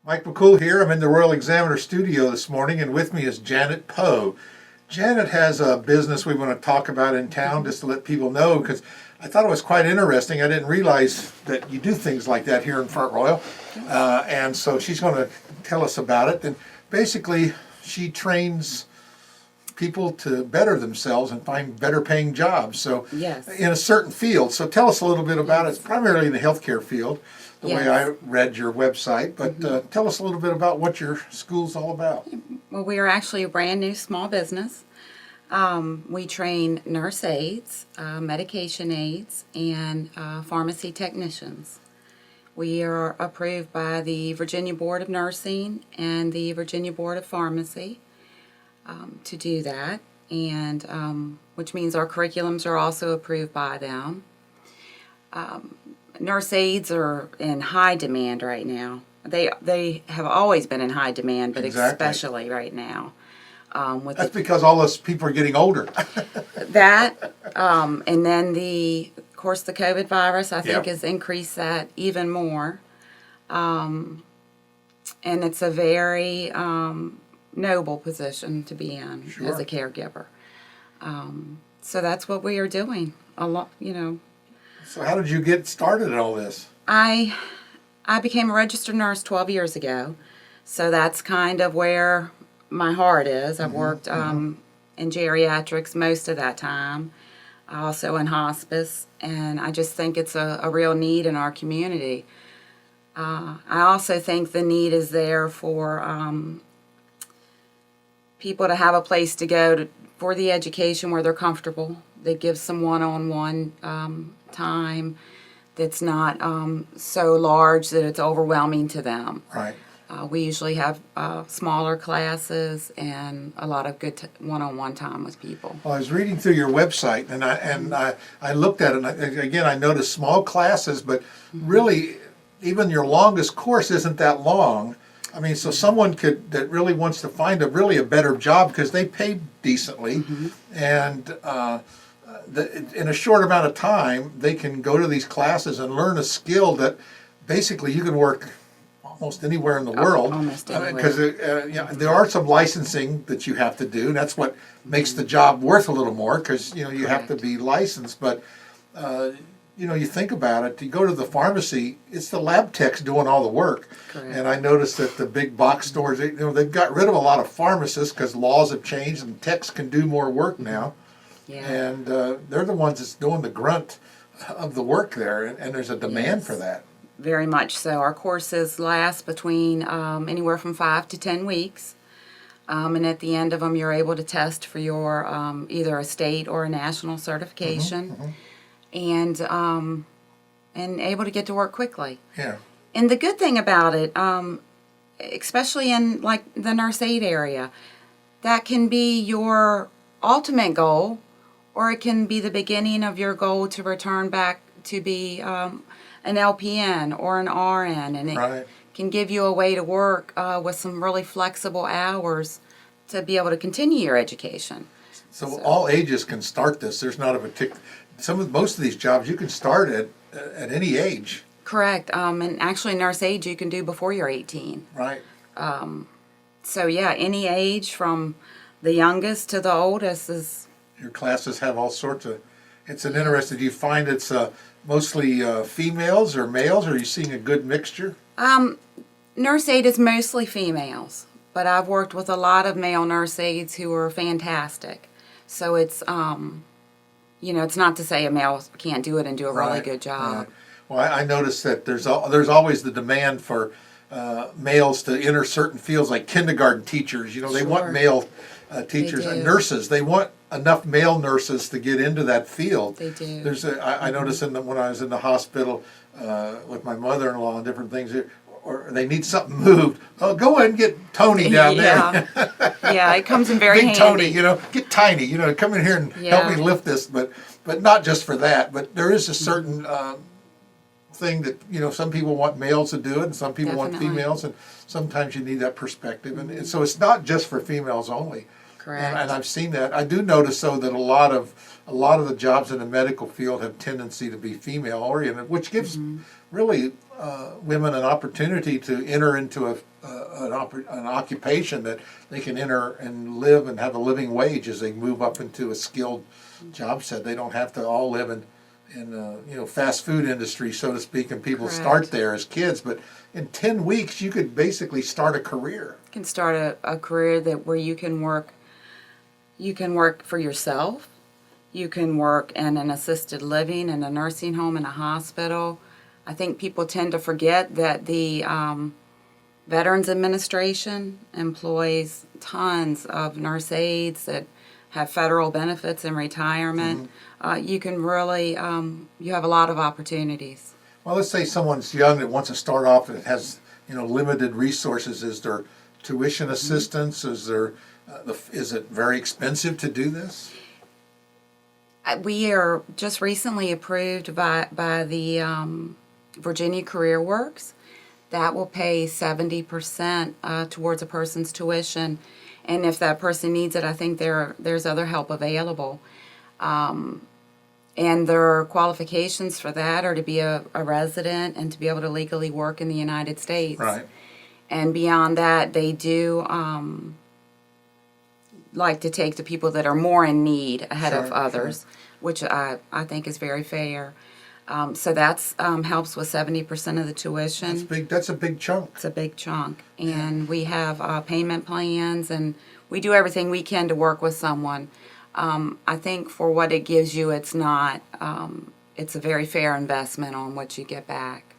Mike McCool here. I'm in the Royal Examiner studio this morning, and with me is Janet Poe. Janet has a business we want to talk about in town, just to let people know, because I thought it was quite interesting. I didn't realize that you do things like that here in Front Royal, and so she's going to tell us about it. And basically, she trains people to better themselves and find better paying jobs. So Yes. in a certain field. So tell us a little bit about it. It's primarily in the healthcare field, the way I read your website. But tell us a little bit about what your school's all about. Well, we are actually a brand new small business. We train nurse aides, medication aides, and pharmacy technicians. We are approved by the Virginia Board of Nursing and the Virginia Board of Pharmacy to do that, and which means our curriculums are also approved by them. Nurse aides are in high demand right now. They have always been in high demand, but especially right now. That's because all those people are getting older. That, and then of course, the COVID virus, I think, has increased that even more. And it's a very noble position to be in as a caregiver. So that's what we are doing. A lot, So how did you get started in all this? I became a registered nurse 12 years ago, so that's kind of where my heart is. I've worked in geriatrics most of that time, also in hospice, and I just think it's a real need in our community. I also think the need is there for people to have a place to go for the education where they're comfortable. That gives some one-on-one time that's not so large that it's overwhelming to them. Right. We usually have smaller classes and a lot of good one-on-one time with people. Well, I was reading through your website, and I looked at it, and again, I noticed small classes, but really, even your longest course isn't that long. I mean, so someone that really wants to find a better job, because they pay decently, and in a short amount of time, they can go to these classes and learn a skill that basically you can work almost anywhere in the world. Almost anywhere. Because there are some licensing that you have to do, and that's what makes the job worth a little more, because you have to be licensed. But you think about it, you go to the pharmacy, it's the lab techs doing all the work. Correct. And I noticed that the big box stores, they've got rid of a lot of pharmacists because laws have changed and techs can do more work now. Yeah. And they're the ones that's doing the grunt of the work there, and there's a demand for that. Very much so. Our courses last between anywhere from 5 to 10 weeks. And at the end of them, you're able to test for your either a state or a national certification, and able to get to work quickly. Yeah. And the good thing about it, especially in like the nurse aid area, that can be your ultimate goal, or it can be the beginning of your goal to return back to be an LPN or an RN, and it can give you a way to work with some really flexible hours to be able to continue your education. So all ages can start this. There's not a particular. Most of these jobs you can start at any age. Correct. And actually, nurse aid you can do before you're 18. Right. So yeah, any age from the youngest to the oldest is. Your classes have all sorts of. It's an interesting. Do you find it's mostly females or males, or are you seeing a good mixture? Nurse aid is mostly females, but I've worked with a lot of male nurse aides who are fantastic. So it's it's not to say a male can't do it and do a really good job. Right. Well, I noticed that there's always the demand for males to enter certain fields, like kindergarten teachers. They want male teachers and nurses. They want enough male nurses to get into that field. They do. I noticed when I was in the hospital with my mother-in-law and different things, or they need something moved. Oh, go ahead and get Tony down there. Yeah, it comes in very Big handy. Tony, get Tiny, come in here and help me lift this. But not just for that. But there is a certain thing that some people want males to do it, and some people want females, and sometimes you need that perspective. And so it's not just for females only. Correct. And I've seen that. I do notice though that a lot of the jobs in the medical field have tendency to be female oriented, which gives really women an opportunity to enter into an occupation that they can enter and live and have a living wage as they move up into a skilled job set. They don't have to all live in fast food industry, so to speak, and people Correct. start there as kids. But in 10 weeks, you could basically start a career. You can start a career where you can work. You can work for yourself. You can work in an assisted living, in a nursing home, in a hospital. I think people tend to forget that the Veterans Administration employs tons of nurse aides that have federal benefits in retirement. You can really, you have a lot of opportunities. Well, let's say someone's young that wants to start off and has limited resources. Is there tuition assistance? Is there is it very expensive to do this? We are just recently approved by the Virginia Career Works. That will pay 70% towards a person's tuition, and if that person needs it, I think there's other help available. And their qualifications for that are to be a resident and to be able to legally work in the United States. Right. And beyond that, they do like to take the people that are more in need ahead of others, which I think is very fair. So that's helps with 70% of the tuition. That's big. That's a big chunk. It's a big chunk. And we have payment plans, and we do everything we can to work with someone. I think for what it gives you, it's not, it's a very fair investment on what you get back.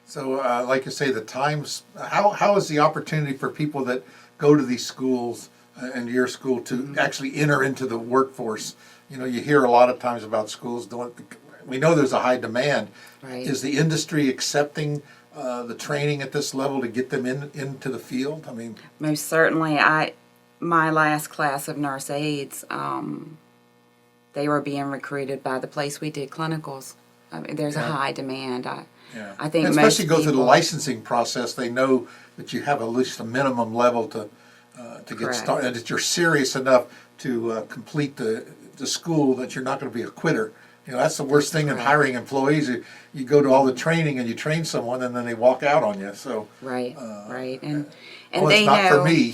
So, like you say, the times, how is the opportunity for people that go to these schools and your school to actually enter into the workforce? You hear a lot of times about schools doing, we know there's a high demand. Right. Is the industry accepting the training at this level to get them into the field? I mean, Most certainly. My last class of nurse aides, they were being recruited by the place we did clinicals. I mean, there's a high demand. I think and most especially go through the people- licensing process. They know that you have at least a minimum level to get Correct. started, and that you're serious enough to complete the school, that you're not going to be a quitter. That's the worst thing in Correct. hiring employees. You go to all the training and you train someone, and then they walk out on you. So Right, right, and well, they it's not know for me,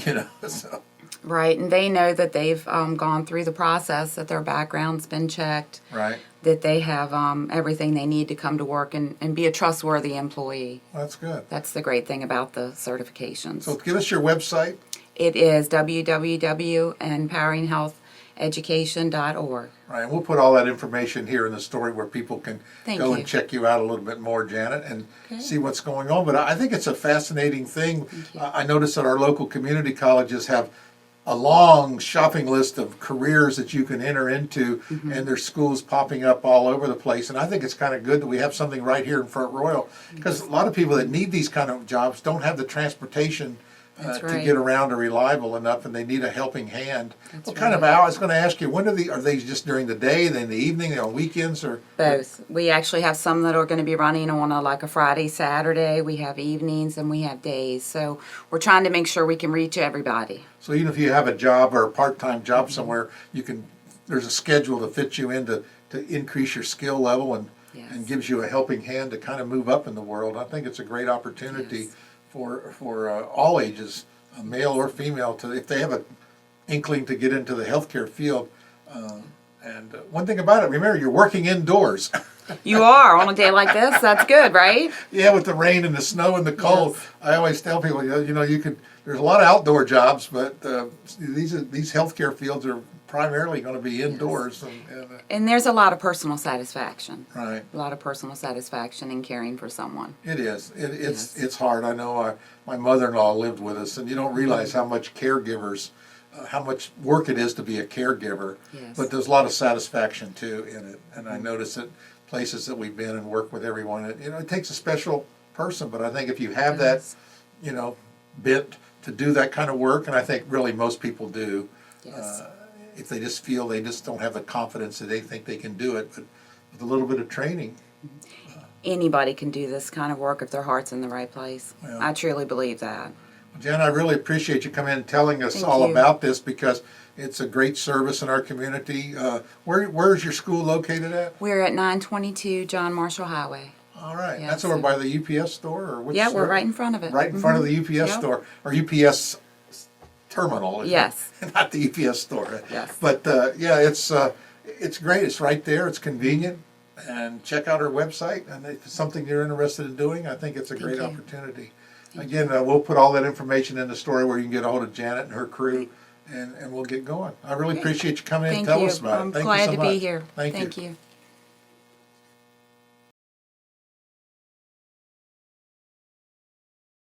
So. right, and they know that they've gone through the process, that their background's been checked, Right. that they have everything they need to come to work and be a trustworthy employee. Well, that's good. That's the great thing about the certifications. So give us your website. It is www.empoweringhealtheducation.org. Right, and we'll put all that information here in the story where people can Thank go you. and check you out a little bit more, Janet, and Okay. see what's going on. But I think it's a fascinating thing. Thank you. I noticed that our local community colleges have a long shopping list of careers that you can enter into, Mm-hmm. and there's schools popping up all over the place. And I think it's kind of good that we have something right here in Front Royal, because a lot of people that need these kind of jobs don't have the transportation That's to right. get around or reliable enough, and they need a helping hand. That's What kind of right. hours? I was going to ask you, when are they just during the day, then the evening, on weekends, or? Both. We actually have some that are going to be running on a Friday, Saturday. We have evenings and we have days. So we're trying to make sure we can reach everybody. So even if you have a job or a part-time job somewhere, there's a schedule to fit you in to increase your skill level and Yes. gives you a helping hand to kind of move up in the world. I think it's a great opportunity Yes. for all ages, male or female, if they have an inkling to get into the healthcare field. And one thing about it, remember, you're working indoors. You are on a day like this. That's good, right? Yeah, with the rain and the snow and the cold. Yes. I always tell people, you could. There's a lot of outdoor jobs, but these healthcare fields are primarily going to be indoors. And there's a lot of personal satisfaction. Right. A lot of personal satisfaction in caring for someone. It is. Yes. It's hard. I know. My mother-in-law lived with us, and you don't realize how much caregivers, how much work it is to be a caregiver. Yes. But there's a lot of satisfaction too in it, and I notice that places that we've been and worked with everyone, it takes a special person. But I think if you have that, Yes. bent to do that kind of work, and I think really most people do. Yes. If they just feel they just don't have the confidence that they think they can do it, but with a little bit of training. Anybody can do this kind of work if their heart's in the right place. Yeah. I truly believe that. Jen, I really appreciate you coming in and telling us Thank all you. about this, because it's a great service in our community. Where's your school located at? We're at 922 John Marshall Highway. All right, Yeah, that's so- over by the UPS store, or which Yeah, store? we're right in front of it. Right in front of the UPS Yep. store, or UPS terminal. Yes. Not the UPS store. Yes. But yeah, it's great. It's right there. It's convenient. And check out our website. And if it's something you're interested in doing, I think it's a great you. opportunity. Again, we'll put all that information in the story where you can get a hold of Janet and her crew, and we'll get going. I really appreciate you coming in and Thank telling you. us about it. I'm Thank you glad so to be much. here. Thank you. Thank you.